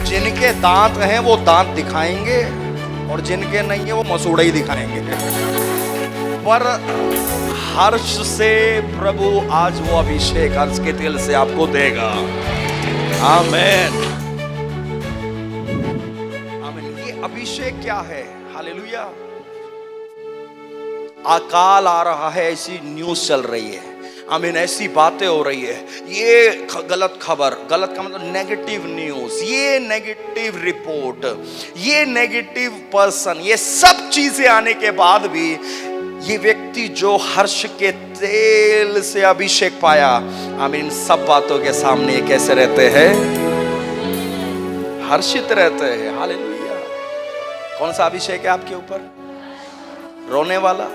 जिनके दांत हैं वो दांत दिखाएंगे और जिनके नहीं है वो मसूड़ा ही दिखाएंगे। पर हर्ष से प्रभु आज वो अभिषेक हर्ष के तेल से आपको देगा। आमीन आमीन। ये अभिषेक क्या है? हालेलुया। अकाल आ रहा है, ऐसी न्यूज़ चल रही है। आमीन। ऐसी बातें हो रही है, ये गलत खबर, गलत का मतलब नेगेटिव न्यूज़, ये नेगेटिव रिपोर्ट, ये नेगेटिव पर्सन, ये सब चीजें आने के बाद भी ये व्यक्ति जो हर्ष के तेल से अभिषेक पाया, आमीन, इन सब बातों के सामने ये कैसे रहते हैं? हर्षित रहते हैं। हालेलुया। कौन सा अभिषेक है आपके ऊपर? रोने वाला,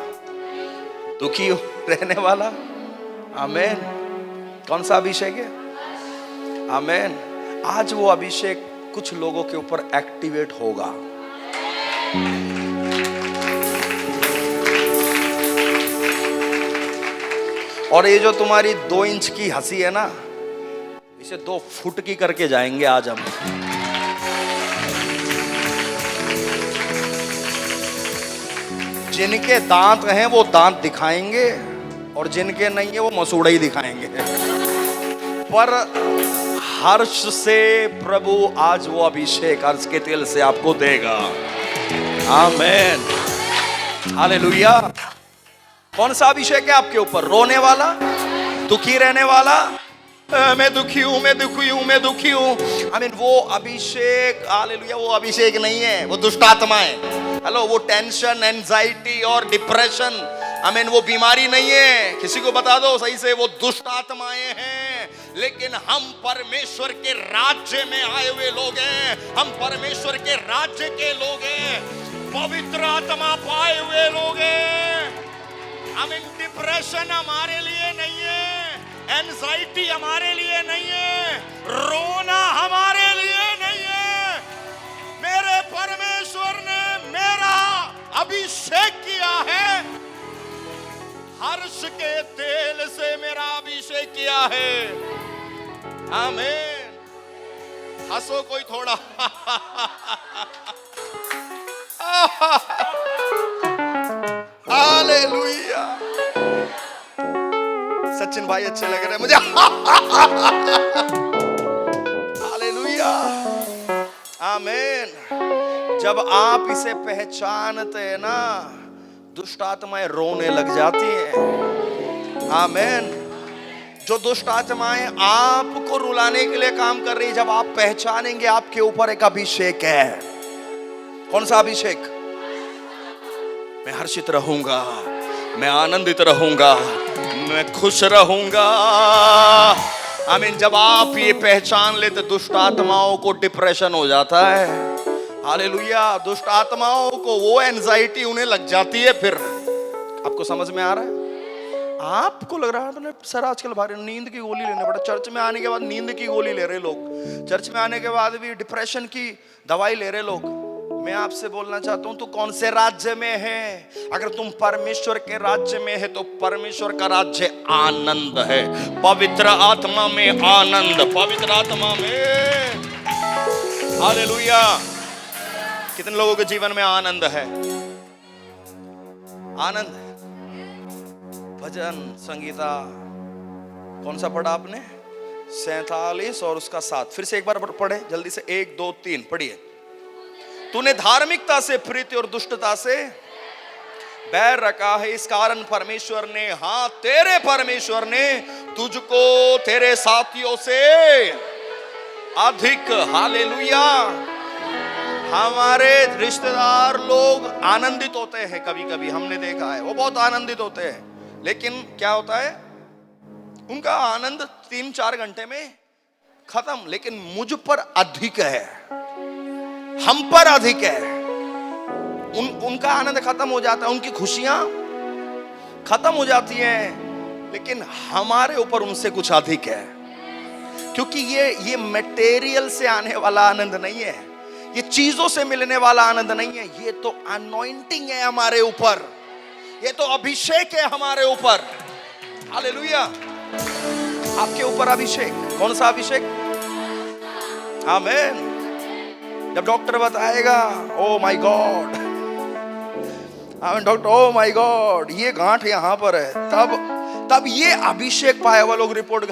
दुखी रहने वाला? आमीन। कौन सा अभिषेक है? आमीन। आज वो अभिषेक कुछ लोगों के ऊपर एक्टिवेट होगा। और ये जो तुम्हारी 2 इंच की हंसी है ना, इसे 2 फुट की करके जाएंगे आज हम। जिनके दांत हैं वो दांत दिखाएंगे और जिनके नहीं है वो मसूड़ा ही दिखाएंगे। पर हर्ष से प्रभु आज वो अभिषेक हर्ष के तेल से आपको देगा। आमीन। हालेलुया। कौन सा अभिषेक है आपके ऊपर? रोने वाला, दुखी रहने वाला? मैं दुखी हूं, मैं दुखी हूं, मैं दुखी हूं। आमीन। वो अभिषेक, हालेलुया, वो अभिषेक नहीं है, वो दुष्ट आत्मा है। हेलो, वो टेंशन, एंजाइटी और डिप्रेशन, आमीन, वो बीमारी नहीं है। किसी को बता दो सही से, वो दुष्ट आत्माएं हैं। लेकिन हम परमेश्वर के राज्य में आए हुए लोग हैं, हम परमेश्वर के राज्य के लोग हैं, पवित्र आत्मा पाए हुए लोग हैं। आमीन। डिप्रेशन हमारे लिए नहीं है, एंजाइटी हमारे लिए नहीं है, रोना हमारे लिए नहीं है। मेरे परमेश्वर ने मेरा अभिषेक किया है, हर्ष के तेल से मेरा अभिषेक किया है। आमीन। हंसो कोई थोड़ा। हालेलुया। सचिन भाई अच्छे लग रहे हैं मुझे। हालेलुया। आमीन। जब आप इसे पहचानते हैं ना, दुष्ट आत्माएं रोने लग जाती हैं। आमीन। जो दुष्ट आत्माएं आपको रुलाने के लिए काम कर रही है, जब आप पहचानेंगे आपके ऊपर एक अभिषेक है। कौन सा अभिषेक? मैं हर्षित रहूंगा, मैं आनंदित रहूंगा, मैं खुश रहूंगा। आमीन। जब आप ये पहचान लेते, दुष्ट आत्माओं को डिप्रेशन हो जाता है। हालेलुया। दुष्ट आत्माओं को वो एंजाइटी उन्हें लग जाती है। फिर आपको समझ में आ रहा है? आपको लग रहा है सर आजकल भारी नींद की गोली लेना पड़ा। चर्च में आने के बाद नींद की गोली ले रहे लोग, चर्च में आने के बाद भी डिप्रेशन की दवाई ले रहे लोग। मैं आपसे बोलना चाहता हूं, तू कौन से राज्य में है? अगर तुम परमेश्वर के राज्य में है तो परमेश्वर का राज्य आनंद है, पवित्र आत्मा में आनंद, पवित्र आत्मा में। हालेलुया। कितने लोगों के जीवन में आनंद है? आनंद। भजन संगीता कौन सा पढ़ा आपने? 47 और उसका 7। फिर से एक बार पढ़े जल्दी से, 1 2 3 पढ़िए। तूने धार्मिकता से प्रीति और दुष्टता से बैर रखा है, इस कारण परमेश्वर ने, हाँ तेरे परमेश्वर ने तुझको तेरे साथियों से अधिक। हालेलुया। हमारे रिश्तेदार लोग आनंदित होते हैं, कभी कभी हमने देखा है, वो बहुत आनंदित होते हैं, लेकिन क्या होता है, उनका आनंद 3-4 घंटे में खत्म। लेकिन मुझ पर अधिक है, हम पर अधिक है। उनका आनंद खत्म हो जाता है, उनकी खुशियां खत्म हो जाती हैं, लेकिन हमारे ऊपर उनसे कुछ अधिक है। क्योंकि ये मटेरियल से आने वाला आनंद नहीं है, ये चीजों से मिलने वाला आनंद नहीं है, ये तो अनॉइंटिंग है हमारे ऊपर, ये तो अभिषेक है हमारे ऊपर। हालेलुया। आपके ऊपर अभिषेक। कौन सा अभिषेक? आमीन। जब डॉक्टर बताएगा oh my God, doctor oh my God ये गांठ यहां पर है, तब ये अभिषेक पाए हुआ लोग रिपोर्ट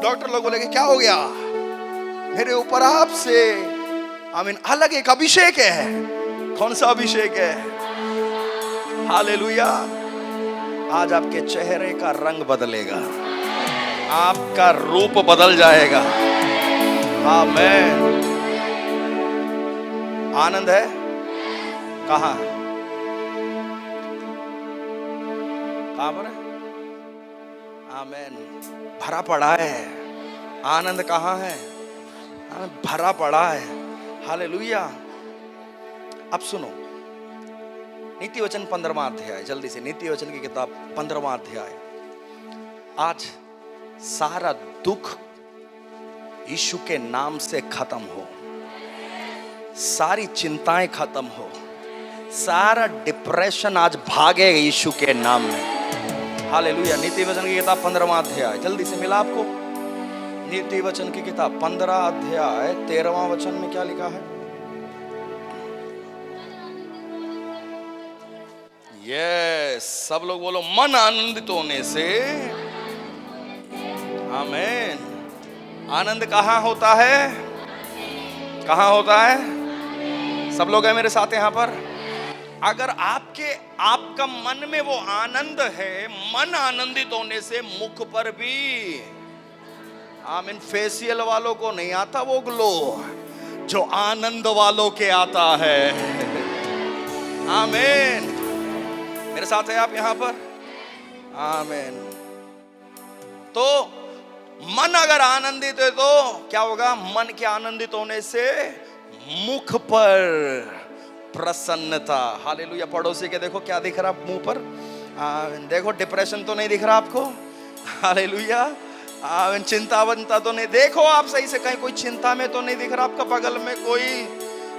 डॉक्टर लोग बोलेंगे क्या हो गया, मेरे ऊपर आपसे अलग एक अभिषेक है। कौन सा अभिषेक है? हालेलुया। आज आपके चेहरे का रंग बदलेगा, आपका रूप बदल जाएगा। आमीन। आनंद है कहां पर है? आमीन। भरा पड़ा है। आनंद कहां है? भरा पड़ा है। हालेलुया। अब सुनो, नीति वचन 15वां अध्याय, जल्दी से नीति वचन की किताब 15वां अध्याय। आज सारा दुख यीशु के नाम से खत्म हो, सारी चिंताएं खत्म हो, सारा डिप्रेशन आज भागे यीशु के नाम में। हालेलुया। नीति वचन की किताब 15वां अध्याय, जल्दी से मिला आपको? नीति वचन की किताब 15 अध्याय 13वां वचन में क्या लिखा है? यस, सब लोग बोलो, मन आनंदित होने से। आमीन। आनंद कहां होता है? कहां होता है? सब लोग हैं मेरे साथ यहां पर? अगर आपका मन में वो आनंद है, मन आनंदित होने से मुख पर भी, आमीन, फेशियल वालों को नहीं आता वो ग्लो, जो आनंद वालों के आता है। आमीन। मेरे साथ है आप यहां पर? आमीन। तो मन अगर आनंदित है तो क्या होगा? मन के आनंदित होने से मुख पर प्रसन्नता। हालेलुया। पड़ोसी के देखो क्या दिख रहा मुंह पर? देखो डिप्रेशन तो नहीं दिख रहा आपको? हालेलुया। चिंता बनता तो नहीं? देखो आप सही से, कहीं कोई चिंता में तो नहीं दिख रहा आपका बगल में कोई?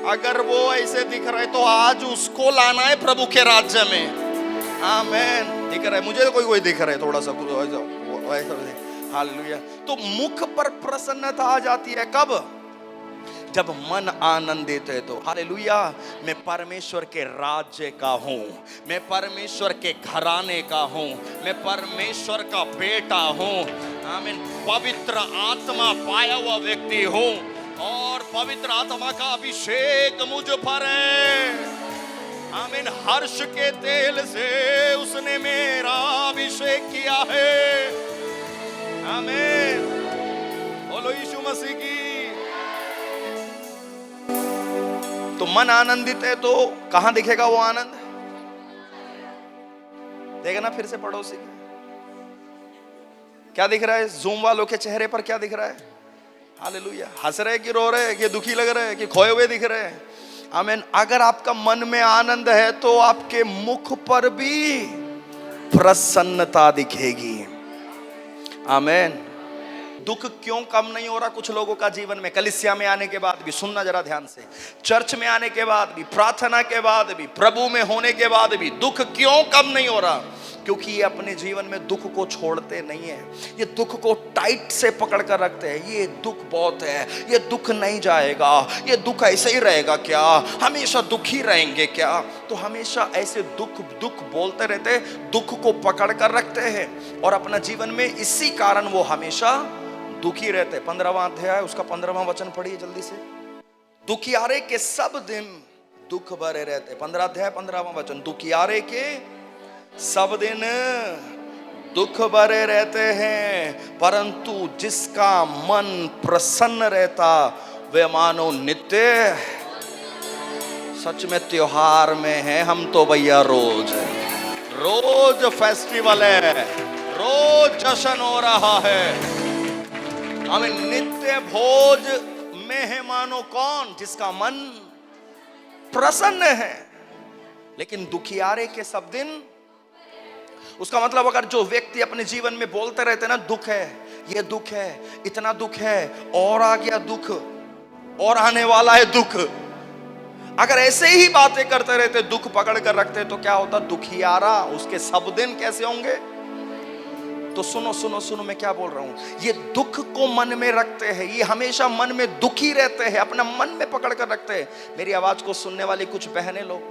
अगर वो ऐसे दिख रहा है तो आज उसको लाना है प्रभु के राज्य में। आमीन। दिख रहा है मुझे, तो कोई दिख रहा है थोड़ा सा ऐसा। हालेलुया। तो मुख पर प्रसन्नता आ जाती है कब? जब मन आनंदित है तो। हालेलुया। मैं परमेश्वर के राज्य का हूं, मैं परमेश्वर के घराने का हूं, मैं परमेश्वर का बेटा हूं। आमीन। पवित्र आत्मा पाया हुआ व्यक्ति हूं और पवित्र आत्मा का अभिषेक मुझ पर है। आमीन। हर्ष के तेल से उसने मेरा अभिषेक किया है। आमीन। बोलो यीशु मसीह की। तो मन आनंदित है तो कहां दिखेगा वो आनंद? देखना फिर से पड़ोसी के क्या दिख रहा है? जूम वालों के चेहरे पर क्या दिख रहा है? हालेलुया। हंस रहे कि रो रहे कि दुखी लग रहे कि खोए हुए दिख रहे हैं? आमीन। अगर आपका मन में आनंद है तो आपके मुख पर भी प्रसन्नता दिखेगी। आमीन। दुख क्यों कम नहीं हो रहा कुछ लोगों का जीवन में? कलीसिया में आने के बाद भी, सुनना जरा ध्यान से, चर्च में आने के बाद भी, प्रार्थना के बाद भी, प्रभु में होने के बाद भी दुख क्यों कम नहीं हो रहा? क्योंकि ये अपने जीवन में दुख को छोड़ते नहीं है, ये दुख को टाइट से पकड़ कर रखते हैं। ये दुख बहुत है, ये दुख नहीं जाएगा, ये दुख ऐसे ही रहेगा क्या, हमेशा दुखी रहेंगे क्या? तो हमेशा ऐसे दुख दुख बोलते रहते, दुख को पकड़ कर रखते हैं और अपना जीवन में इसी कारण वो हमेशा दुखी रहते। 15वां अध्याय उसका 15वां वचन पढ़िए जल्दी से। दुखियारे के सब दिन दुख भरे रहते। 15 अध्याय 15वां वचन। दुखियारे के सब दिन दुख भरे रहते हैं, परंतु जिसका मन प्रसन्न रहता वे मानो नित्य। सच में त्योहार में है हम तो भैया, रोज फेस्टिवल है, रोज जश्न हो रहा है। हमें नित्य भोज में है मानो कौन? जिसका मन प्रसन्न है। लेकिन दुखियारे के सब दिन, उसका मतलब अगर जो व्यक्ति अपने जीवन में बोलते रहते ना दुख है, ये दुख है, इतना दुख है, और आ गया दुख, और आने वाला है दुख, अगर ऐसे ही बातें करते रहते, दुख पकड़ कर रखते, तो क्या होता? दुखियारा उसके सब दिन कैसे होंगे? तो सुनो सुनो सुनो, मैं क्या बोल रहा हूं। ये दुख को मन में रखते हैं, ये हमेशा मन में दुखी रहते हैं, अपना मन में पकड़ कर रखते हैं। मेरी आवाज को सुनने वाली कुछ बहनें लोग,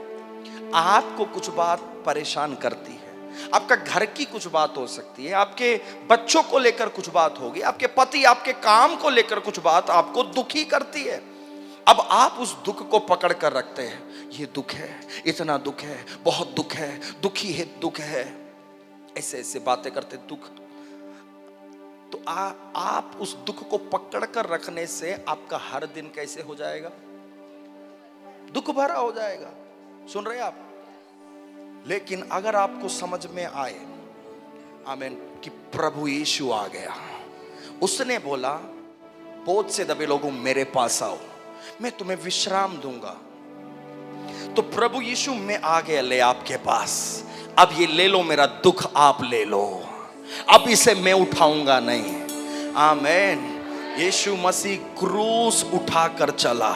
आपको कुछ बात परेशान करती है, आपका घर की कुछ बात हो सकती है, आपके बच्चों को लेकर कुछ बात होगी, आपके पति आपके काम को लेकर कुछ बात आपको दुखी करती है। अब आप उस दुख को पकड़ कर रखते हैं, ये दुख है, इतना दुख है, बहुत दुख है, दुखी है, दुख है, ऐसे ऐसे बातें करते दुख। तो आप उस दुख को पकड़ कर रखने से आपका हर दिन कैसे हो जाएगा? दुख भरा हो जाएगा। सुन रहे आप? लेकिन अगर आपको समझ में आए, आमीन, कि प्रभु यीशु आ गया, उसने बोला बोझ से दबे लोगों मेरे पास आओ, मैं तुम्हें विश्राम दूंगा। तो प्रभु यीशु में आ गया ले आपके पास, अब ये ले लो, मेरा दुख आप ले लो, अब इसे मैं उठाऊंगा नहीं। आमीन। यीशु मसीह क्रूस उठाकर चला,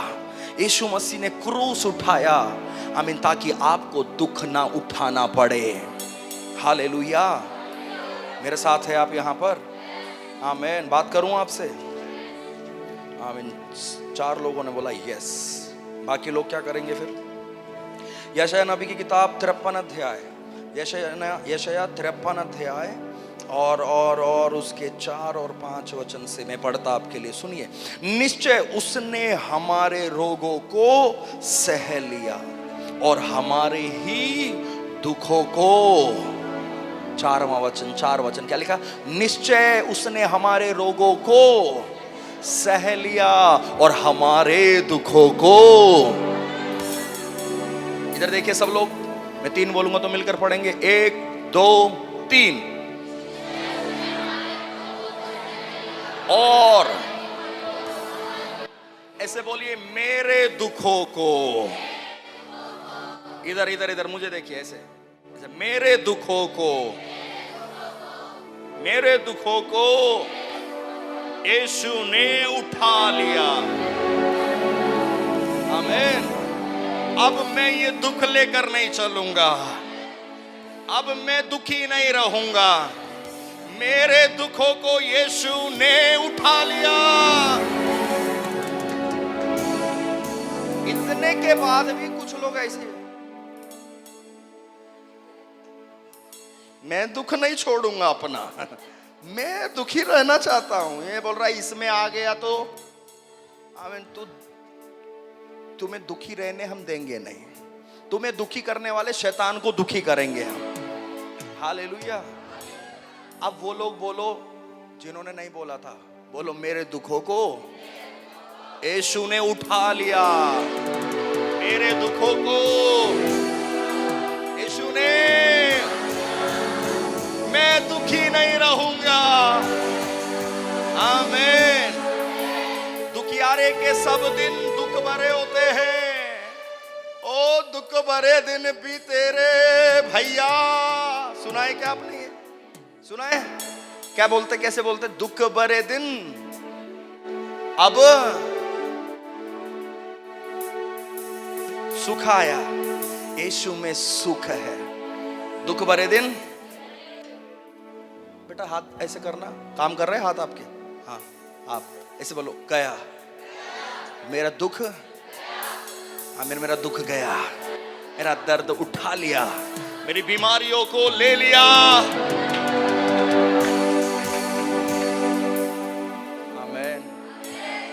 यीशु मसीह ने क्रूस उठाया, आमीन, ताकि आपको दुख ना उठाना पड़े। हालेलुया। मेरे साथ है आप यहां पर? आमीन। बात करूं आपसे? आमीन। 4 लोगों ने बोला यस, बाकी लोग क्या करेंगे फिर? यशायाह नबी की किताब 53 अध्याय, यशायाह 53 अध्याय और उसके 4 और 5 वचन से मैं पढ़ता आपके लिए, सुनिए। निश्चय उसने हमारे रोगों को सह लिया और हमारे ही दुखों को, 4 वचन क्या लिखा? निश्चय उसने हमारे रोगों को सह लिया और हमारे दुखों को। इधर देखिए सब लोग, मैं 3 बोलूंगा तो मिलकर पढ़ेंगे। 1 2 3। और ऐसे बोलिए, मेरे दुखों को। इधर इधर इधर मुझे देखिए, ऐसे मेरे दुखों को, मेरे दुखों को यीशु ने उठा लिया। आमीन। अब मैं ये दुख लेकर नहीं चलूंगा, अब मैं दुखी नहीं रहूंगा, मेरे दुखों को यीशु ने उठा लिया। इतने के बाद भी कुछ लोग ऐसे, मैं दुख नहीं छोड़ूंगा अपना, मैं दुखी रहना चाहता हूं। ये बोल रहा है इसमें आ गया तो आमीन, तुम्हें दुखी रहने हम देंगे नहीं, तुम्हें दुखी करने वाले शैतान को दुखी करेंगे हम। हालेलुया। अब वो लोग बोलो जिन्होंने नहीं बोला था, बोलो मेरे दुखों को यीशु ने उठा लिया, मेरे दुखों को यीशु ने, मैं दुखी नहीं रहूंगा। आमीन। दुखियारे के सब दिन दुख भरे होते हैं, ओ दुख भरे दिन भी तेरे भैया। सुना है क्या आपने? ये सुना है? क्या बोलते, कैसे बोलते? दुख भरे दिन अब सुख आया, यीशु में सुख है। दुख भरे दिन, बेटा हाथ ऐसे करना, काम कर रहे हैं हाथ आपके? हाँ, आप ऐसे बोलो, गया मेरा दुख, आमीन, मेरा दुख गया, मेरा दर्द उठा लिया, मेरी बीमारियों को ले लिया। आमीन।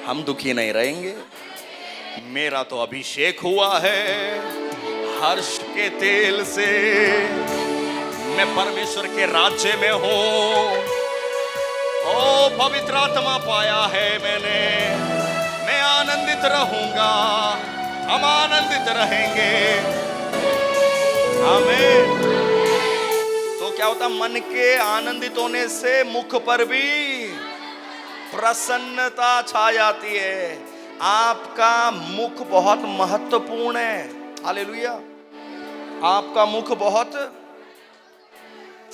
हम दुखी नहीं रहेंगे। मेरा तो अभिषेक हुआ है हर्ष के तेल से, मैं परमेश्वर के राज्य में हूं। ओ पवित्र आत्मा पाया है मैंने, मैं आनंदित रहूंगा, हम आनंदित रहेंगे। आमीन। तो क्या होता? मन के आनंदित होने से मुख पर भी प्रसन्नता छा जाती है। आपका मुख बहुत महत्वपूर्ण है। हालेलुया। आपका मुख बहुत,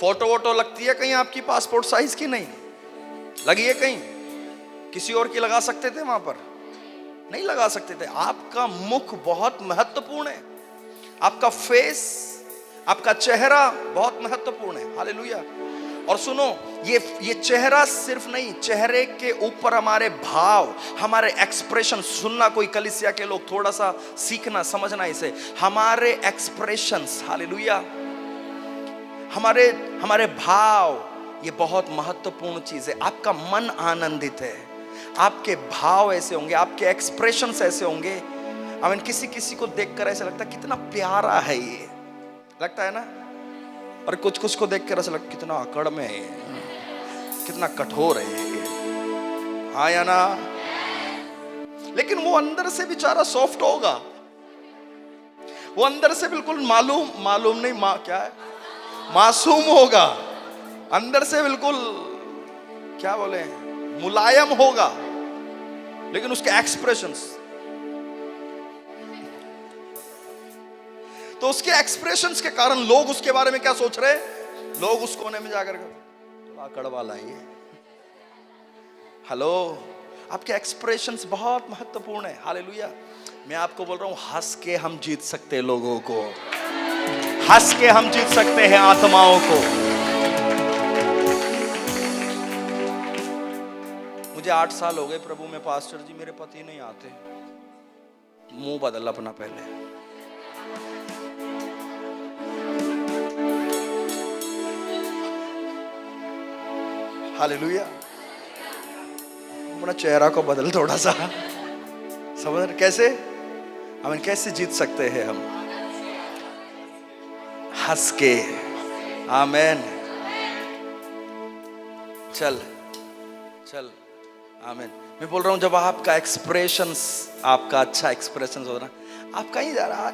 फोटो वोटो लगती है कहीं आपकी पासपोर्ट साइज की? नहीं लगी है कहीं? किसी और की लगा सकते थे वहां पर? नहीं लगा सकते थे। आपका मुख बहुत महत्वपूर्ण है, आपका फेस, आपका चेहरा बहुत महत्वपूर्ण है। हालेलुया। और सुनो, ये चेहरा सिर्फ नहीं, चेहरे के ऊपर हमारे भाव, हमारे एक्सप्रेशन। सुनना कोई कलीसिया के लोग, थोड़ा सा सीखना, समझना इसे। हमारे एक्सप्रेशंस, हालेलुया, हमारे भाव, ये बहुत महत्वपूर्ण चीज है। आपका मन आनंदित है, आपके भाव ऐसे होंगे, आपके एक्सप्रेशंस ऐसे होंगे। आई मीन किसी को देखकर ऐसा लगता है कितना प्यारा है ये, लगता है ना। और कुछ को देखकर ऐसा लगता है कितना अकड़ में है, कितना कठोर है ये, हाँ या ना। लेकिन वो अंदर से बेचारा सॉफ्ट होगा, वो अंदर से बिल्कुल मालूम नहीं क्या है, मासूम होगा, अंदर से बिल्कुल क्या बोले, मुलायम होगा। लेकिन उसके एक्सप्रेशंस, तो उसके एक्सप्रेशंस के कारण लोग उसके बारे में क्या सोच रहे हैं? लोग उस कोने में जाकर थोड़ा कड़वा लाएंगे। हेलो, आपके एक्सप्रेशंस बहुत महत्वपूर्ण है। हालेलुया। मैं आपको बोल रहा हूं, हंस के हम जीत सकते हैं लोगों को, हंस के हम जीत सकते हैं आत्माओं को। मुझे 8 साल हो गए प्रभु में पास्टर जी, मेरे पति नहीं आते। मुंह बदल अपना पहले। हालेलुया। अपना चेहरा को बदल थोड़ा सा, समझ कैसे, हम कैसे जीत सकते हैं हम? हंस के। आमेन। चल आमेन। मैं बोल रहा हूं, जब आपका एक्सप्रेशंस, आपका अच्छा एक्सप्रेशंस हो रहा, आप कहीं जा रहा,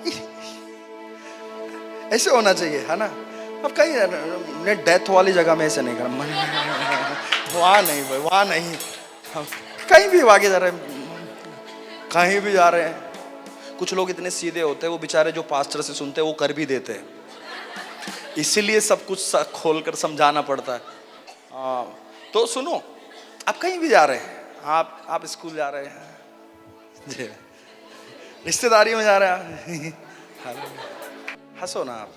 ऐसे होना चाहिए, है ना। अब कहीं डेथ वाली जगह में ऐसे नहीं करना, वहां नहीं भाई, वहां नहीं, कहीं भी आगे जा रहे हैं, कहीं भी जा रहे हैं। कुछ लोग इतने सीधे होते हैं, वो बेचारे जो पास्टर से सुनते हैं वो कर भी देते हैं, इसीलिए सब कुछ खोल कर समझाना पड़ता है। तो सुनो, आप कहीं भी जा रहे हैं, आप स्कूल जा रहे हैं, रिश्तेदारी में जा रहे हैं, हंसो ना आप।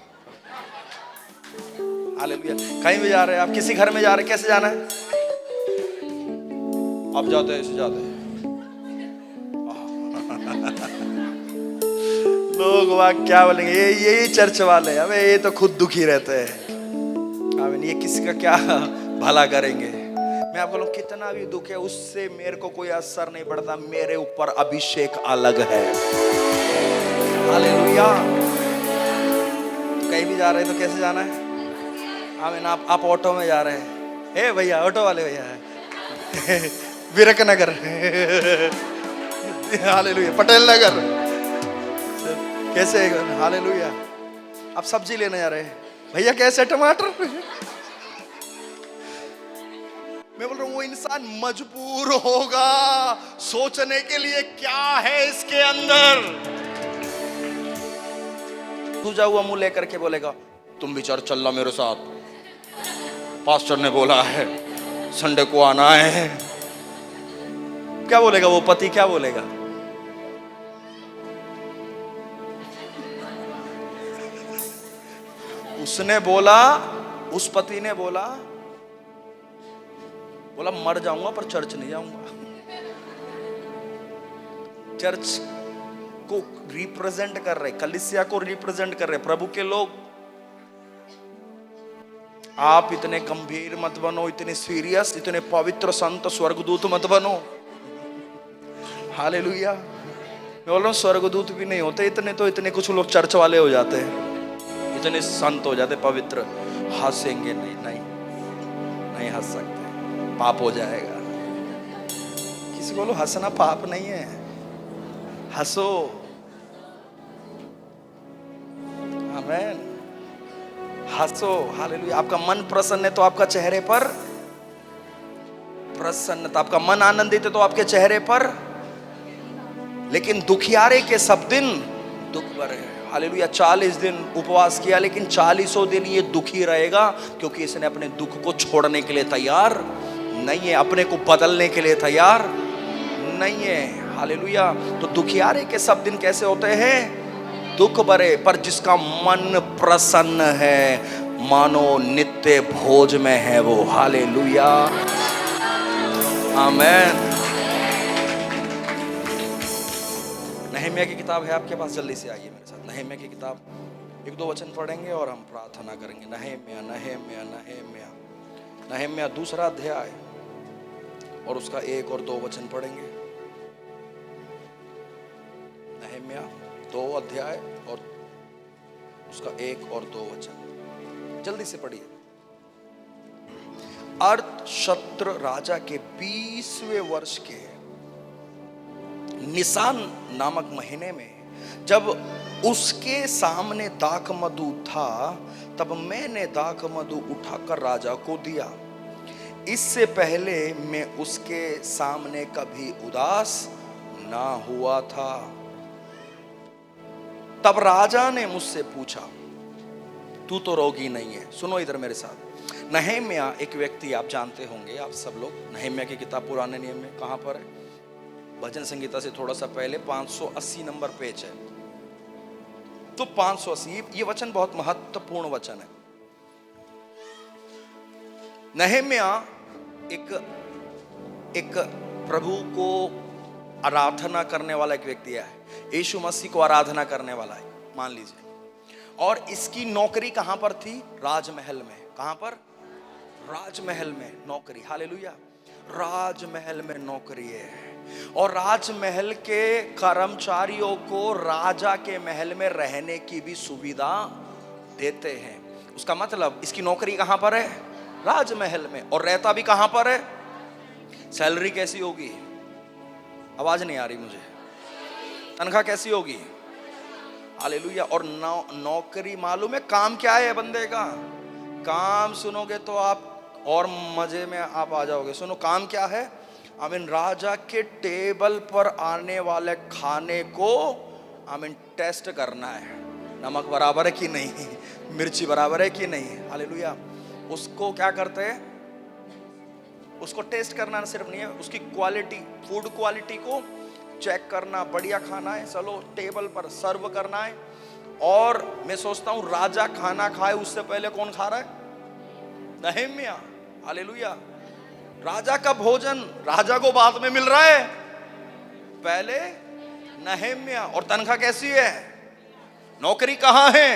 हालेलुया। कहीं भी जा रहे हैं, आप किसी घर में जा रहे हैं, कैसे जाना है? आप जाते हैं, ऐसे जाते हैं। लोग वहां क्या बोलेंगे, यही चर्च वाले, अबे ये तो खुद दुखी रहते हैं, आमीन, ये किसी का क्या भला करेंगे। मैं आपको बोलूं, कितना भी दुख है उससे मेरे को कोई असर नहीं पड़ता, मेरे ऊपर अभिषेक अलग है। हालेलुया। कहीं भी जा रहे हैं तो कैसे जाना है? आमीन। आप ऑटो में जा रहे हैं, हे भैया, ऑटो वाले भैया, विरक नगर, हालेलुया, पटेल नगर, कैसे? हालेलुया। आप सब्जी लेने जा रहे हैं, भैया कैसे टमाटर? मैं बोल रहा हूं, वो इंसान मजबूर होगा सोचने के लिए क्या है इसके अंदर। सूझा हुआ मुंह लेकर के बोलेगा, तुम भी चर्च चलना मेरे साथ, पास्टर ने बोला है संडे को आना है। क्या बोलेगा वो पति, क्या बोलेगा? उसने बोला, उस पति ने बोला मर जाऊंगा पर चर्च नहीं जाऊंगा। चर्च को रिप्रेजेंट कर रहे, कलीसिया को रिप्रेजेंट कर रहे प्रभु के लोग। आप इतने गंभीर मत बनो, इतने सीरियस, इतने पवित्र संत स्वर्गदूत मत बनो। हालेलुया। मैं बोल रहा हूं, स्वर्गदूत भी नहीं होते इतने, तो इतने कुछ लोग चर्च वाले हो जाते हैं, इतने संत हो जाते पवित्र। हंसेंगे नहीं, नहीं हंस सकते, पाप हो जाएगा। किसी को बोलो हंसना पाप नहीं है, हंसो। आमीन। हंसो। हालेलुया। आपका मन प्रसन्न है तो आपका चेहरे पर प्रसन्नता, आपका मन आनंदित है तो आपके चेहरे पर। लेकिन दुखियारे के सब दिन दुख भरे। हालेलुया। 40 दिन उपवास किया, लेकिन 40 दिन ये दुखी रहेगा, क्योंकि इसने अपने दुख को छोड़ने के लिए तैयार नहीं है, अपने को बदलने के लिए तैयार नहीं है। हालेलुया। तो दुखियारे के सब दिन कैसे होते हैं? दुख भरे। पर जिसका मन प्रसन्न है मानो नित्य भोज में है वो। हालेलुया, आमेन। नहम्याह की किताब है आपके पास, जल्दी से आइए मेरे साथ। नहम्याह की किताब, एक दो वचन पढ़ेंगे और हम प्रार्थना करेंगे। नहम्याह नहम्याह नहम्याह नहम्याह दूसरा अध्याय और उसका 1 और 2 वचन पढ़ेंगे। नहम्याह 2 अध्याय और उसका 1 और 2 वचन, जल्दी से पढ़िए। अर्थशस्त्र राजा के 20वें वर्ष के निसान नामक महीने में, जब उसके सामने दाखमधु था, तब मैंने दाखमधु उठाकर राजा को दिया। इससे पहले मैं उसके सामने कभी उदास ना हुआ था। तब राजा ने मुझसे पूछा, तू तो रोगी नहीं है। सुनो इधर मेरे साथ। नहम्याह एक व्यक्ति, आप जानते होंगे आप सब लोग, नहम्याह की किताब पुराने नियम में कहां पर है? भजन संगीता से थोड़ा सा पहले 580 नंबर पेज है। तो 580, ये वचन बहुत महत्वपूर्ण वचन है। नहम्याह एक प्रभु को आराधना करने वाला एक व्यक्ति है। यीशु मसीह को आराधना करने वाला है, मान लीजिए। और इसकी नौकरी कहां पर थी? राजमहल में। कहां पर? राजमहल में नौकरी। हालेलुया, राजमहल में नौकरी है। और राजमहल के कर्मचारियों को राजा के महल में रहने की भी सुविधा देते हैं। उसका मतलब इसकी नौकरी कहां पर है? राजमहल में। और रहता भी कहां पर है? सैलरी कैसी होगी? आवाज नहीं आ रही मुझे। तनख्वाह कैसी होगी? हालेलुया। और नौकरी मालूम है काम क्या है बंदे का? काम सुनोगे तो आप और मजे में आप आ जाओगे। सुनो काम क्या है? आमीन, राजा के टेबल पर आने वाले खाने को आमीन टेस्ट करना है। नमक बराबर है कि नहीं, मिर्ची बराबर है कि नहीं। हालेलुया। उसको क्या करते हैं? उसको टेस्ट करना सिर्फ नहीं है, उसकी क्वालिटी, फूड क्वालिटी को चेक करना। बढ़िया खाना है, चलो टेबल पर सर्व करना है। और मैं सोचता हूं राजा खाना खाए उससे पहले कौन खा रहा है? नहम्याह। हालेलुया। राजा का भोजन राजा को बाद में मिल रहा है, पहले नहम्याह। और तनख्वाह कैसी है? नौकरी कहां है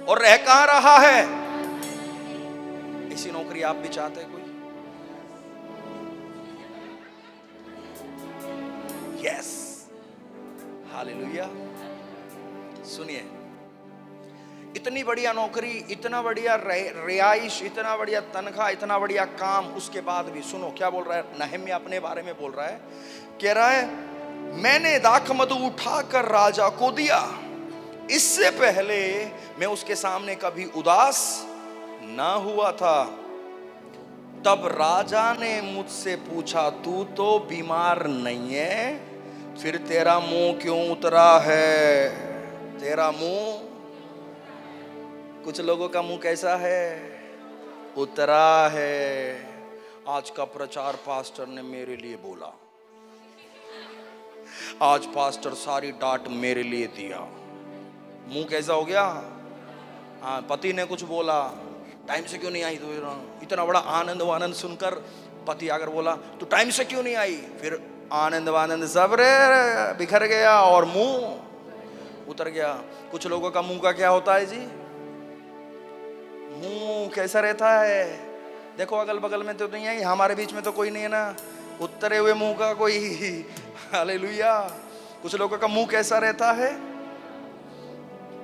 और रह कहां रहा है? ऐसी नौकरी आप भी चाहते हैं कोई? Yes, hallelujah. सुनिए, इतनी बढ़िया नौकरी, इतना बढ़िया रिहाइश, इतना बढ़िया तनख्वाह, इतना बढ़िया काम, उसके बाद भी सुनो क्या बोल रहा है नहम्याह अपने बारे में बोल रहा है। कह रहा है मैंने दाखमधु उठाकर राजा को दिया, इससे पहले मैं उसके सामने कभी उदास ना हुआ था। तब राजा ने मुझसे पूछा, तू तो बीमार नहीं है, फिर तेरा मुंह क्यों उतरा है? तेरा मुंह, कुछ लोगों का मुंह कैसा है? उतरा है। आज का प्रचार पास्टर ने मेरे लिए बोला, आज पास्टर सारी डांट मेरे लिए दिया। मुंह कैसा हो गया? हाँ, पति ने कुछ बोला, टाइम से क्यों नहीं आई? तो इतना बड़ा आनंद वानंद सुनकर पति अगर बोला तू टाइम से क्यों नहीं आई, फिर आनंद वानंद सब रे बिखर गया और मुंह उतर गया। कुछ लोगों का मुंह का क्या होता है जी? मुंह कैसा रहता है? देखो अगल बगल में तो नहीं है, हमारे बीच में तो कोई नहीं है ना उतरे हुए मुंह का कोई। हालेलुया। कुछ लोगों का मुंह कैसा रहता है?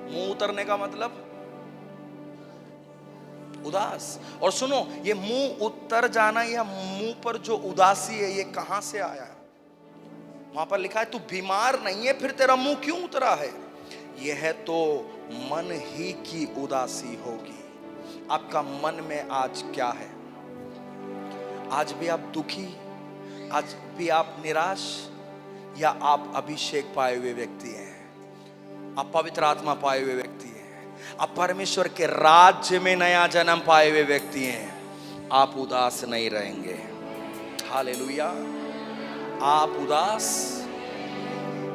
मुंह उतरने का मतलब उदास। और सुनो, ये मुंह उतर जाना या मुंह पर जो उदासी है, ये कहां से आया? वहां पर लिखा है तू बीमार नहीं है, फिर तेरा मुंह क्यों उतरा है? यह तो मन ही की उदासी होगी। आपका मन में आज क्या है? आज भी आप दुखी, आज भी आप निराश, या आप अभिषेक पाए हुए व्यक्ति हैं, आप पवित्र आत्मा पाए हुए व्यक्ति हैं, आप परमेश्वर के राज्य में नया जन्म पाए हुए व्यक्ति हैं, आप उदास नहीं रहेंगे। हालेलुया। आप उदास,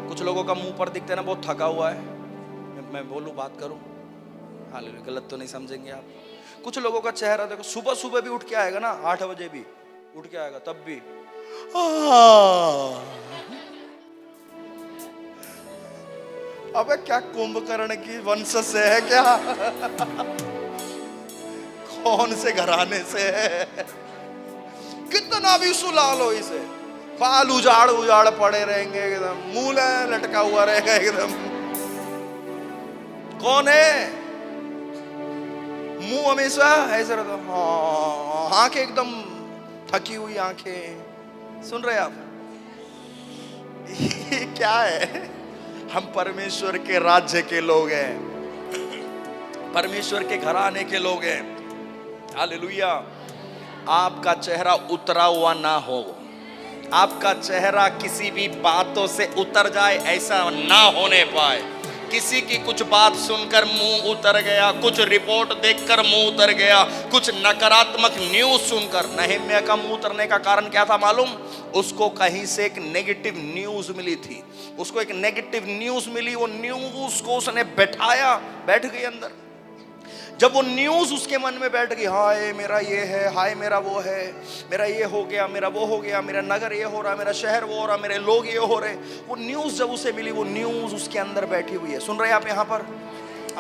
कुछ लोगों का मुंह पर दिखते ना बहुत थका हुआ है, मैं बोलूं बात करूं, हालेलुया, गलत तो नहीं समझेंगे आप। कुछ लोगों का चेहरा देखो, सुबह सुबह भी उठ के आएगा ना, 8 बजे भी उठ के आएगा, तब भी अबे क्या कुंभकर्ण की वंश से है क्या? कौन से घराने से है? कितना भी सुला लो इसे, बाल उजाड़ उजाड़ पड़े रहेंगे एकदम, मुंह लटका हुआ रहेगा एकदम। कौन है? मुंह हमेशा ऐसे रहता, हाँ, आंखें एकदम थकी हुई आंखें। सुन रहे आप? ये क्या है? हम परमेश्वर के राज्य के लोग हैं, परमेश्वर के घराने के लोग हैं। हालेलुया। आपका चेहरा उतरा हुआ ना हो, आपका चेहरा किसी भी बातों से उतर जाए, ऐसा ना होने पाए। किसी की कुछ बात सुनकर मुंह उतर गया, कुछ रिपोर्ट देखकर मुंह उतर गया, कुछ नकारात्मक न्यूज सुनकर। नहम्याह का मुंह उतरने का कारण क्या था मालूम? उसको कहीं से एक नेगेटिव न्यूज मिली थी, उसको एक नेगेटिव न्यूज मिली। वो न्यूज को उसने बैठ गई अंदर। जब वो न्यूज उसके मन में बैठ गई, हाय मेरा ये है, हाय मेरा वो है, मेरा ये हो गया, मेरा वो हो गया, मेरा नगर ये हो रहा, मेरा शहर वो हो रहा, मेरे लोग ये हो रहे, वो न्यूज जब उसे मिली, वो न्यूज उसके अंदर बैठी हुई है। सुन रहे हैं आप यहाँ पर?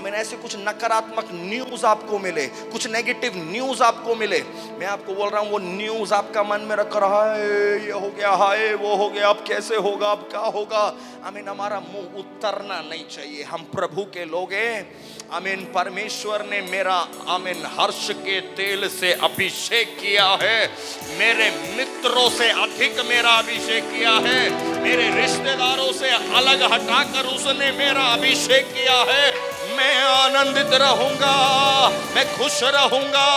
ऐसे कुछ नकारात्मक न्यूज आपको मिले, कुछ नेगेटिव न्यूज आपको मिले, मैं आपको बोल रहा हूँ, वो न्यूज आपका मन में रख रहा है, ये हो गया, हाय वो हो गया, अब कैसे होगा, अब क्या होगा। हमारा मुंह उतरना नहीं चाहिए। हम प्रभु के लोग हैं। परमेश्वर ने मेरा हर्ष के तेल से अभिषेक किया है, मेरे मित्रों से अधिक मेरा अभिषेक किया है, मेरे रिश्तेदारों से अलग हटाकर उसने मेरा अभिषेक किया है। मैं आनंदित रहूंगा, मैं खुश रहूंगा।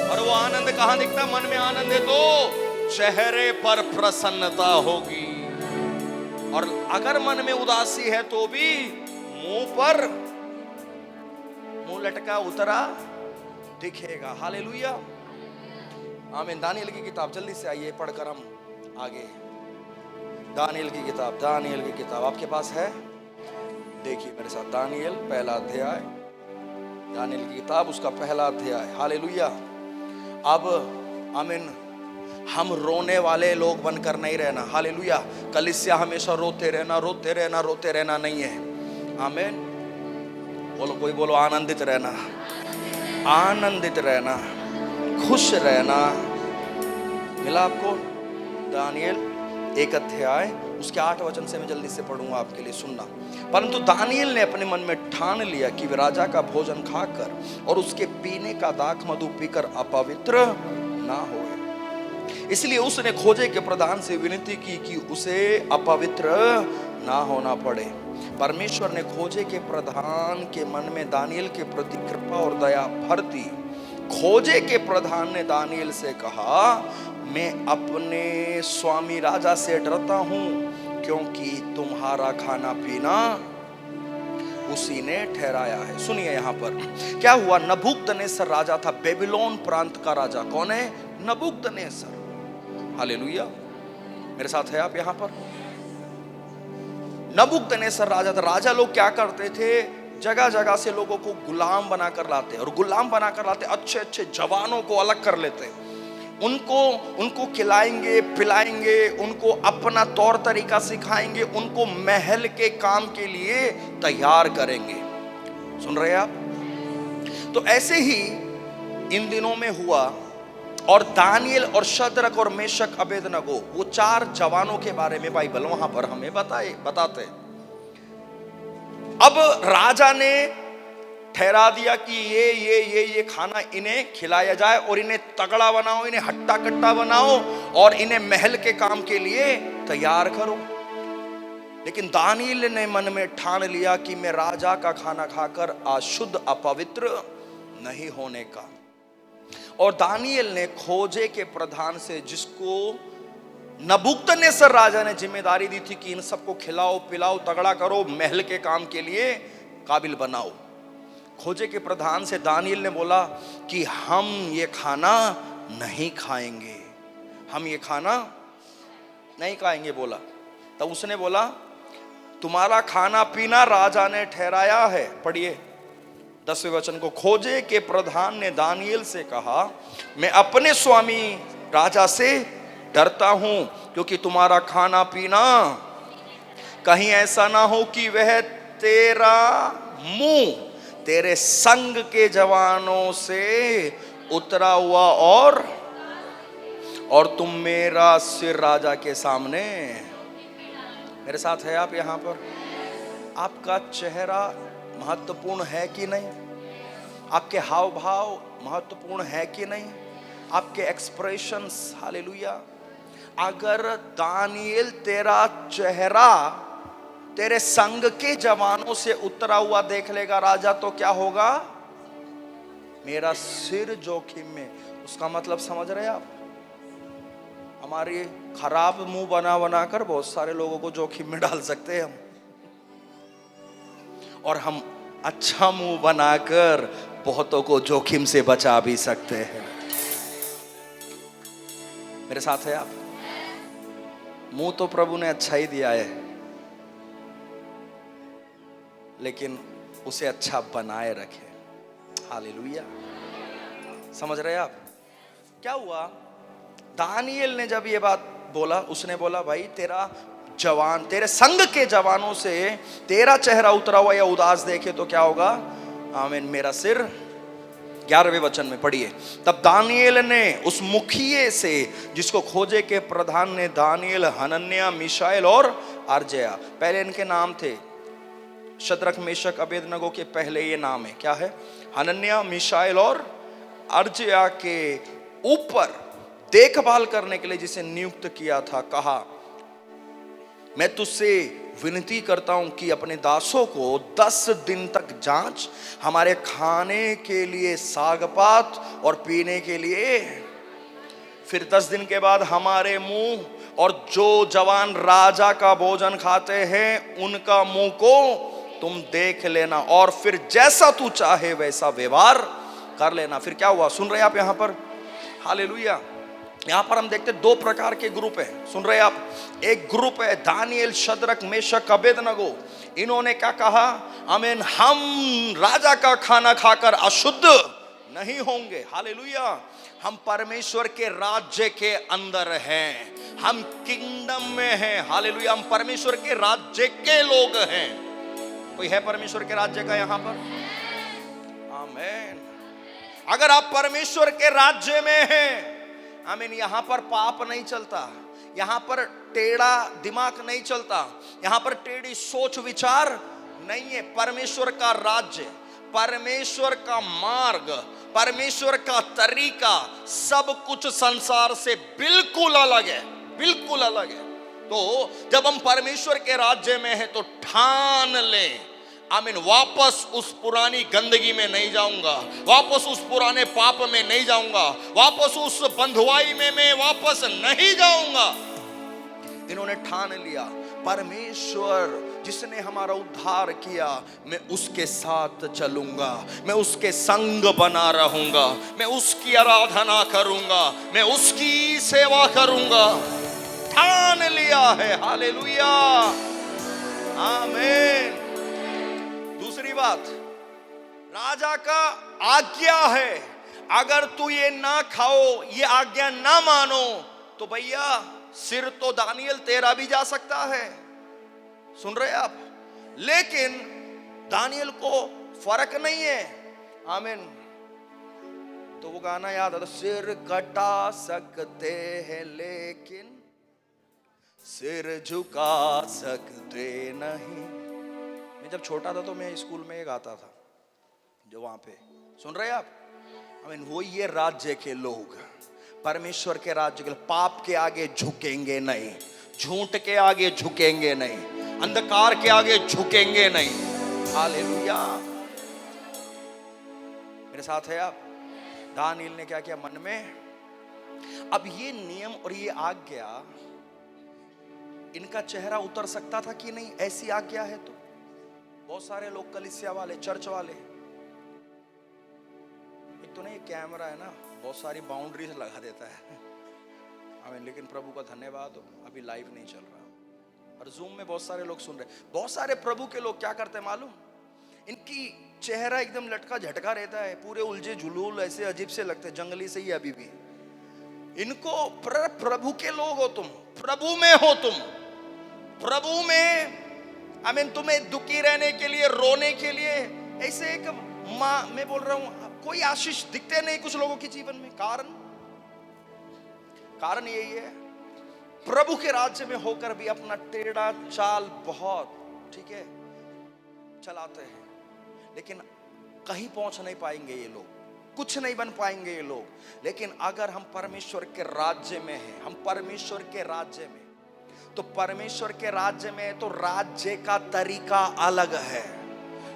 और वो आनंद कहां दिखता? मन में आनंद है तो चेहरे पर प्रसन्नता होगी, और अगर मन में उदासी है तो भी मुंह लटका उतरा दिखेगा। हालेलुया, आमीन। दानिएल की किताब, जल्दी से आइए पढ़कर हम आगे। दानिएल की किताब आपके पास है? देखिए मेरे साथ, दानिएल पहला अध्याय, दानिएल की किताब उसका पहला अध्याय। हालेलुया। अब आमीन, हम रोने वाले लोग बनकर नहीं रहना। हालेलुया। कलीसिया हमेशा रोते रहना नहीं है। आमीन। बोलो, कोई बोलो, आनंदित रहना, खुश रहना। मिला आपको? दानिएल 1 अध्याय उसके 8 वचन से मैं जल्दी से पढ़ूंगा आपके लिए, सुनना। परंतु दानिएल ने अपने मन में ठान लिया कि वे राजा का भोजन खाकर और उसके पीने का दाख मधु पीकर अपवित्र ना होए, इसलिए उसने खोजे के प्रधान से विनती की कि उसे अपवित्र ना होना पड़े। परमेश्वर ने खोजे के प्रधान के मन में दानिएल के प्रति कृपा और दया भर दी। खोजे के प्रधान ने दानिएल से कहा, मैं अपने स्वामी राजा से डरता हूं, क्योंकि तुम्हारा खाना पीना उसी ने ठहराया है। सुनिए यहां पर क्या हुआ। नबूकदनेस्सर राजा था, बेबीलोन प्रांत का राजा। कौन है? नबूकदनेस्सर। हालेलुया, मेरे साथ है आप यहां पर? नबूकदनेस्सर राजा था। राजा लोग क्या करते थे? जगह जगह से लोगों को गुलाम बनाकर लाते, और गुलाम बनाकर लाते अच्छे अच्छे जवानों को अलग कर लेते, उनको खिलाएंगे पिलाएंगे, उनको अपना तौर तरीका सिखाएंगे, उनको महल के काम के लिए तैयार करेंगे। सुन रहे हैं आप? तो ऐसे ही इन दिनों में हुआ, और दानिएल और शद्रक और मेशक अबेदनगो, वो 4 जवानों के बारे में बाइबल वहां पर हमें बताते। अब राजा ने ठहरा दिया कि ये खाना इन्हें खिलाया जाए, और इन्हें तगड़ा बनाओ, इन्हें हट्टा कट्टा बनाओ, और इन्हें महल के काम के लिए तैयार करो। लेकिन दानिएल ने मन में ठान लिया कि मैं राजा का खाना खाकर अशुद्ध अपवित्र नहीं होने का। और दानिएल ने खोजे के प्रधान से, जिसको नबूकदनेस्सर राजा ने जिम्मेदारी दी थी कि इन सबको खिलाओ पिलाओ, तगड़ा करो, महल के काम के लिए काबिल बनाओ, खोजे के प्रधान से दानिएल ने बोला कि हम ये खाना नहीं खाएंगे, हम ये खाना नहीं खाएंगे बोला। तब उसने बोला, तुम्हारा खाना पीना राजा ने ठहराया है। पढ़िए, 10वें वचन को, खोजे के प्रधान ने दानियल से कहा, मैं अपने स्वामी राजा से डरता हूं, क्योंकि तुम्हारा खाना पीना कहीं ऐसा ना हो कि वह तेरा मुंह तेरे संग के जवानों से उतरा हुआ और तुम मेरा सिर राजा के सामने। मेरे साथ है आप यहां पर? आपका चेहरा महत्वपूर्ण है कि नहीं? आपके हाव भाव महत्वपूर्ण है कि नहीं? आपके एक्सप्रेशंस, हालेलुया। अगर दानियल तेरा चेहरा तेरे संग के जवानों से उतरा हुआ देख लेगा राजा, तो क्या होगा? मेरा सिर जोखिम में। उसका मतलब समझ रहे आप? हमारी खराब मुंह बना बना कर बहुत सारे लोगों को जोखिम में डाल सकते हैं हम, और हम अच्छा मुंह बनाकर बहुतों को जोखिम से बचा भी सकते हैं। मेरे साथ है आप? मुंह तो प्रभु ने अच्छा ही दिया है, लेकिन उसे अच्छा बनाए रखे। हालेलुया। समझ रहे आप? क्या हुआ? दानियल ने जब ये बात बोला, उसने बोला, भाई तेरे संग के जवानों से तेरा चेहरा उतरा हुआ या उदास देखे तो क्या होगा? आमीन, मेरा सिर। 11वें वचन में पढ़िए, तब दानियल ने उस मुखिए से, जिसको खोजे के प्रधान ने दानियल, हनन्याह, मिशाएल और अर्जया, पहले इनके नाम थे शद्रक, मेशक, अबेदनगो के पहले ये नाम है, क्या है? हनन्याह, मिशाएल और अर्जया के ऊपर देखभाल करने के लिए जिसे नियुक्त किया था, कहा, मैं तुझसे विनती करता हूं कि अपने दासों को 10 दिन तक जांच, हमारे खाने के लिए सागपात और पीने के लिए, फिर 10 दिन के बाद हमारे मुंह, और जो जवान राजा का भोजन खाते हैं उनका मुंह को तुम देख लेना, और फिर जैसा तू चाहे वैसा व्यवहार कर लेना। फिर क्या हुआ? सुन रहे आप यहां पर? हालेलुया। यहां पर हम देखते 2 प्रकार के ग्रुप है। सुन रहे आप? एक ग्रुप है दानियल, शद्रक, मेशक, अबेदनगो। इन्होंने क्या कहा? आमीन, हम राजा का खाना खाकर अशुद्ध नहीं होंगे। हालेलुया। हम परमेश्वर के राज्य के अंदर हैं, हम किंगडम में हैं। हालेलुया। हम परमेश्वर के राज्य के लोग हैं। कोई है परमेश्वर के राज्य का यहां पर? आमीन। अगर आप परमेश्वर के राज्य में हैं, आमीन, यहां पर पाप नहीं चलता, यहां पर टेढ़ा दिमाग नहीं चलता, यहां पर टेढ़ी सोच विचार नहीं है। परमेश्वर का राज्य, परमेश्वर का मार्ग, परमेश्वर का तरीका, सब कुछ संसार से बिल्कुल अलग है, बिल्कुल अलग है। तो जब हम परमेश्वर के राज्य में हैं तो ठान लें, आमीन, वापस उस पुरानी गंदगी में नहीं जाऊंगा, वापस उस पुराने पाप में नहीं जाऊंगा, वापस उस बंधुआई में मैं वापस नहीं जाऊंगा। इन्होंने ठान लिया, परमेश्वर जिसने हमारा उद्धार किया, मैं उसके साथ चलूंगा, मैं उसके संग बना रहूंगा, मैं उसकी आराधना करूंगा, मैं उसकी सेवा करूंगा। ठान लिया है। हालेलुया। आमीन। दूसरी बात, राजा का आज्ञा है, अगर तू ये ना खाओ, ये आज्ञा ना मानो, तो भैया सिर तो दानियल तेरा भी जा सकता है। सुन रहे आप? लेकिन दानियल को फर्क नहीं है। आमीन। तो वो गाना याद आता, सिर कटा सकते हैं लेकिन सिर झुका सकते नहीं। मैं जब छोटा था तो मैं स्कूल में गाता था, जो वहां पे, सुन रहे आप? आमीन। वो ये राज्य के लोग, परमेश्वर के राज्य के, पाप के आगे झुकेंगे नहीं, झूठ के आगे झुकेंगे नहीं, अंधकार के आगे झुकेंगे नहीं। हालेलुया। मेरे साथ है आप? दानियल ने क्या किया मन में? अब ये नियम और ये आज्ञा, इनका चेहरा उतर सकता था कि नहीं? ऐसी आज्ञा है तो बहुत सारे लोग कलीसिया वाले, चर्च वाले, एक तो नहीं कैमरा है ना, बहुत सारी बाउंड्रीज लगा देता है। आमीन। लेकिन प्रभु का धन्यवाद हो, अभी लाइव नहीं चल रहा और जूम में बहुत सारे लोग सुन रहे। बहुत सारे प्रभु के लोग क्या करते हैं मालूम? इनकी चेहरा एकदम लटका झटका रहता है, पूरे उलझे जुलूल ऐसे अजीब से लगते हैं, जंगली से ही अभी भी। इनको प्रभु के लोग हो तुम, प्रभु में हो तुम, प्रभु में तुम्हें दुखी रहने के लिए, रोने के लिए ऐसे एक माँ, मैं बोल रहा हूं कोई आशीष दिखते नहीं कुछ लोगों के जीवन में। कारण यही है, प्रभु के राज्य में होकर भी अपना टेढ़ा चाल बहुत ठीक है चलाते हैं, लेकिन कहीं पहुंच नहीं पाएंगे ये लोग, कुछ नहीं बन पाएंगे ये लोग। लेकिन अगर हम परमेश्वर के राज्य में हैं, हम परमेश्वर के राज्य में, तो परमेश्वर के राज्य में तो राज्य का तरीका अलग है,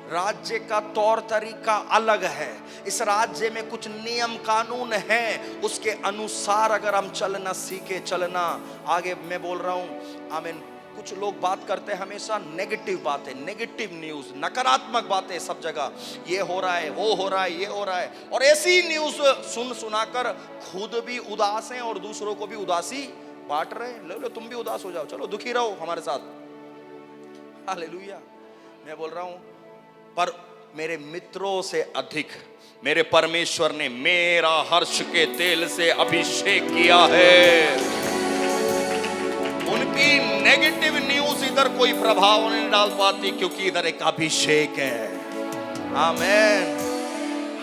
राज्य का तौर तरीका अलग है। इस राज्य में कुछ नियम कानून हैं, उसके अनुसार अगर हम चलना सीखे, चलना आगे, मैं बोल रहा हूं आमीन। कुछ लोग बात करते हैं हमेशा नेगेटिव बातें, नेगेटिव न्यूज, नकारात्मक बातें सब जगह, ये हो रहा है, वो हो रहा है, ये हो रहा है, और ऐसी न्यूज सुनाकर खुद भी उदास हैं और दूसरों को भी उदासी बांट रहे हैं। लो तुम भी उदास हो जाओ, चलो दुखी रहो हमारे साथ, हालेलुया। मैं बोल रहा हूं, पर मेरे मित्रों से अधिक मेरे परमेश्वर ने मेरा हर्ष के तेल से अभिषेक किया है। उनकी नेगेटिव न्यूज इधर कोई प्रभाव नहीं डाल पाती, क्योंकि इधर एक अभिषेक है। आमीन।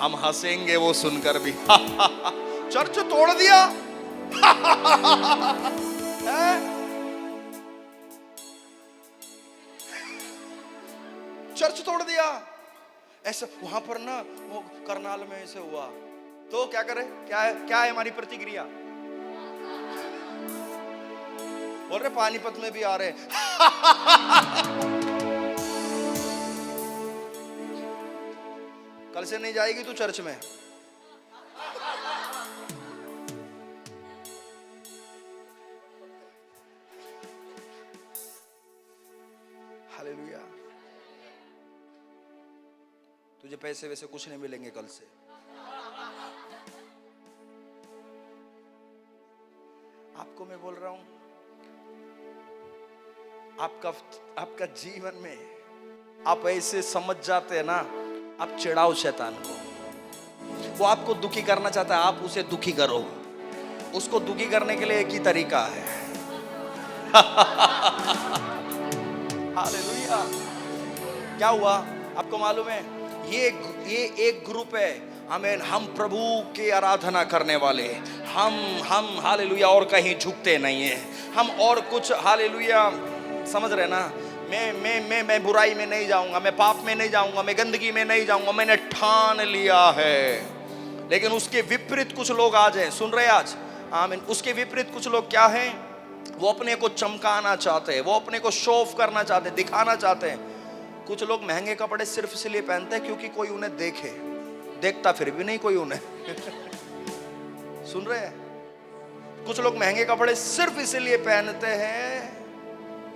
हम हंसेंगे वो सुनकर भी। चर्च तोड़ दिया। चर्च तोड़ दिया ऐसा, वहां पर ना वो करनाल में ऐसे हुआ, तो क्या करें, क्या है हमारी प्रतिक्रिया? बोल रहे पानीपत में भी आ रहे। कल से नहीं जाएगी तू चर्च में। हालेलुया। तुझे पैसे वैसे कुछ नहीं मिलेंगे कल से। आपको मैं बोल रहा हूं, आपका जीवन में आप ऐसे समझ जाते हैं ना, आप चिढ़ाओ शैतान को, वो आपको दुखी करना चाहता है, आप उसे दुखी करो। उसको दुखी करने के लिए एक ही तरीका है। हालेलुया। क्या हुआ आपको मालूम है? ये एक ग्रुप है, आमीन, हम प्रभु की आराधना करने वाले, हम हालेलुया, और कहीं झुकते नहीं है हम, और कुछ हालेलुया, समझ रहे ना? मैं बुराई में नहीं जाऊंगा, मैं पाप में नहीं जाऊंगा, मैं गंदगी में नहीं जाऊंगा, मैंने ठान लिया है। लेकिन उसके विपरीत कुछ लोग आज हैं, सुन रहे आज, आमीन। उसके विपरीत कुछ लोग क्या हैं? वो अपने को चमकाना चाहते हैं, वो अपने को शो ऑफ करना चाहते हैं, दिखाना चाहते हैं। कुछ लोग महंगे कपड़े सिर्फ इसलिए पहनते हैं क्योंकि कोई उन्हें देखे, देखता फिर भी नहीं कोई उन्हें। सुन रहे हैं? कुछ लोग महंगे कपड़े सिर्फ इसलिए पहनते हैं,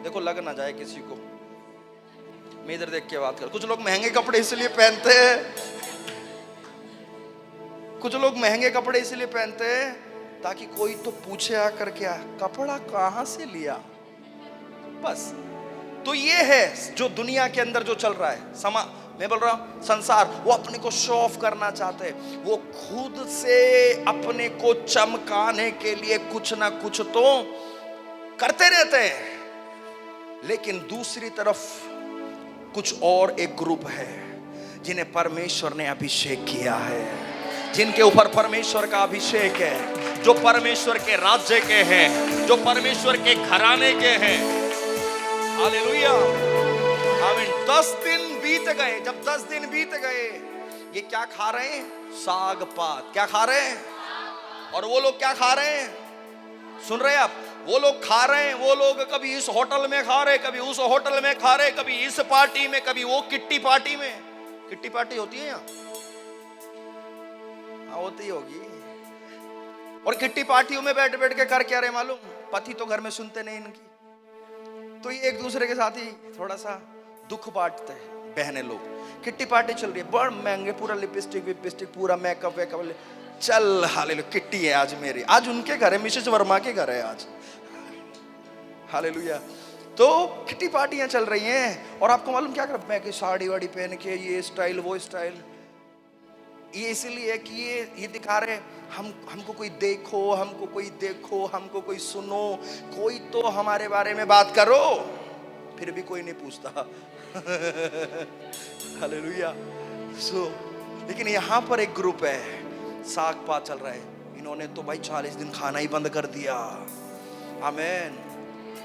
देखो लग ना जाए किसी को, मैं इधर देख के बात कर। कुछ लोग महंगे कपड़े इसलिए पहनते हैं, कुछ लोग महंगे कपड़े इसलिए पहनते हैं ताकि कोई तो पूछे आकर, क्या कपड़ा कहां से लिया? बस। तो ये है जो दुनिया के अंदर जो चल रहा है, मैं बोल रहा हूं संसार, वो अपने को शो ऑफ करना चाहते हैं, वो खुद से अपने को चमकाने के लिए कुछ ना कुछ तो करते रहते हैं। लेकिन दूसरी तरफ कुछ और एक ग्रुप है जिन्हें परमेश्वर ने अभिषेक किया है, जिनके ऊपर परमेश्वर का अभिषेक है, जो परमेश्वर के राज्य के हैं, जो परमेश्वर के घराने के हैं। हालेलुया, आमीन। 10 दिन बीत गए। जब 10 दिन बीत गए, ये क्या खा रहे हैं? साग पात। क्या खा रहे हैं? और वो लोग क्या खा रहे हैं? सुन रहे हैं आप? वो लोग खा रहे हैं, वो लोग कभी इस होटल में खा रहे, कभी उस होटल में खा रहे, कभी इस पार्टी में, कभी वो किट्टी पार्टी में। किट्टी पार्टी होती है यहाँ? हाँ होती होगी। और किट्टी पार्टियों में बैठ बैठ के कर क्या रहे मालूम? पति तो घर में सुनते नहीं इनकी, तो ये एक दूसरे के साथ ही थोड़ा सा दुख बांटते हैं। बहने लोग, किट्टी पार्टी चल रही है, बड़ महंगे, पूरा लिपस्टिक, पूरा मेकअप वेकअप, चल हालेलुया, किट्टी है आज मेरी, आज उनके घर है, मिसेस वर्मा के घर है आज। हालेलुया। तो किटी पार्टियां चल रही हैं और आपको मालूम क्या कर मैं कि साड़ी वाड़ी पहन के ये स्टाइल वो स्टाइल, ये इसीलिए कि ये दिखा रहे हमको कोई देखो, हमको कोई देखो, हमको कोई सुनो, कोई तो हमारे बारे में बात करो, फिर भी कोई नहीं पूछता। हालेलुया। लेकिन यहाँ पर एक ग्रुप है, साग पात चल रहा है, इन्होंने तो भाई 40 दिन खाना ही बंद कर दिया। आमीन।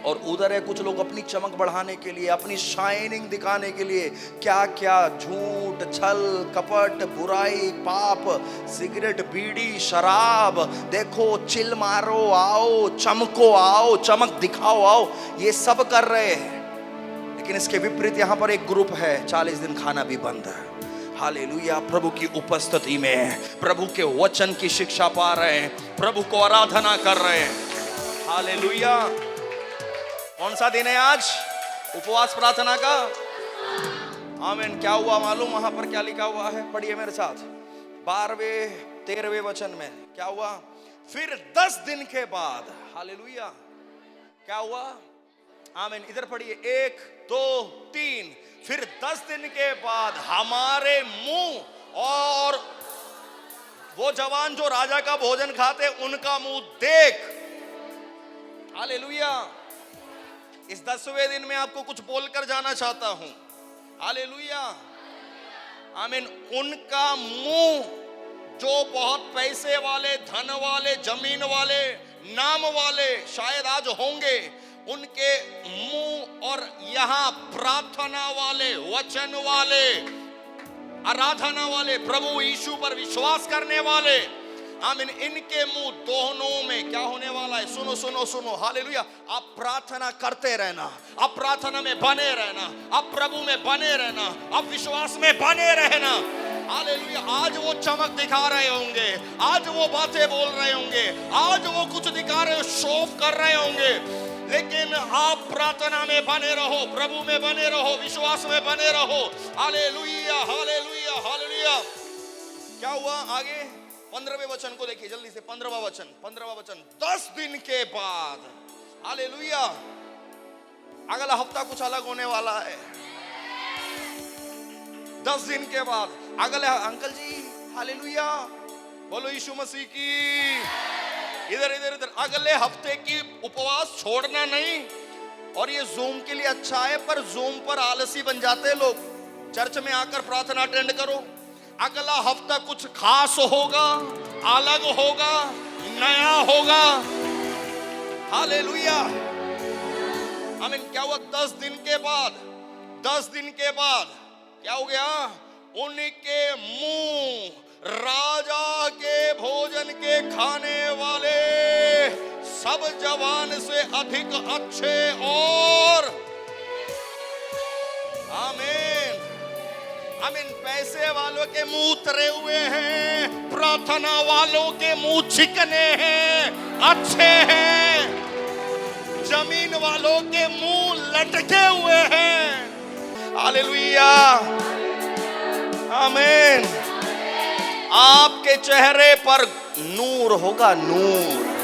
और उधर है कुछ लोग अपनी चमक बढ़ाने के लिए, अपनी शाइनिंग दिखाने के लिए क्या क्या झूठ, छल, कपट, बुराई, पाप, सिगरेट, बीड़ी, शराब, देखो चिल मारो, आओ चमको, आओ चमक दिखाओ, आओ, ये सब कर रहे हैं। लेकिन इसके विपरीत यहाँ पर एक ग्रुप है, 40 दिन खाना भी बंद है। हालेलुया। प्रभु की उपस्थिति में प्रभु के वचन की शिक्षा पा रहे हैं, प्रभु को आराधना कर रहे हैं। हालेलुया। कौन सा दिन है आज? उपवास प्रार्थना का। आमीन। क्या हुआ मालूम? वहां पर क्या लिखा हुआ है, पढ़िए मेरे साथ 12वें 13वें वचन में क्या हुआ? फिर 10 दिन के बाद, हालेलुया, क्या हुआ? आमीन। इधर पढ़िए 1 2 3। फिर 10 दिन के बाद हमारे मुंह और वो जवान जो राजा का भोजन खाते उनका मुंह देख। हालेलुया। इस 10वें दिन में आपको कुछ बोलकर जाना चाहता हूं। हालेलुया। आमीन। उनका मुंह, जो बहुत पैसे वाले, धन वाले, जमीन वाले, नाम वाले शायद आज होंगे, उनके मुंह और यहां प्रार्थना वाले, वचन वाले, आराधना वाले, प्रभु यीशु पर विश्वास करने वाले, आमीन, इनके मुंह दोनों में क्या होने वाला है? सुनो सुनो सुनो। हालेलुया। आप प्रार्थना करते रहना, आप प्रार्थना में बने रहना, आप प्रभु में बने रहना, आप विश्वास में बने रहना। हालेलुया। आज वो चमक दिखा रहे होंगे, आज वो बातें बोल रहे होंगे, आज वो कुछ दिखा रहे, शोफ कर रहे होंगे, लेकिन आप प्रार्थना में बने रहो, प्रभु में बने रहो, विश्वास में बने रहो। Hallelujah hallelujah hallelujah. क्या हुआ आगे? 15वें वचन को देखिए जल्दी से। 15वां वचन 10 दिन के बाद। हालेलुया। अगला हफ्ता कुछ अलग होने वाला है। 10 दिन के बाद अगले अंकल जी, हालेलुया, बोलो यीशु मसीह की। इधर इधर इधर अगले हफ्ते की उपवास छोड़ना नहीं। और ये जूम के लिए अच्छा है, पर जूम पर आलसी बन जाते लोग। चर्च में आकर प्रार्थना अटेंड करो। अगला हफ्ता कुछ खास होगा, अलग होगा, नया होगा। हालेलुया। आमीन। क्या हुआ? 10 दिन के बाद क्या हो गया? उनके मुंह राजा के भोजन के खाने वाले सब जवान से अधिक अच्छे और आमीन आमीन पैसे वालों के मुंह उतरे हुए हैं, प्रार्थना वालों के मुंह चिकने हैं, अच्छे हैं, जमीन वालों के मुंह लटके हुए हैं। हालेलुया। आमीन। आपके चेहरे पर नूर होगा, नूर।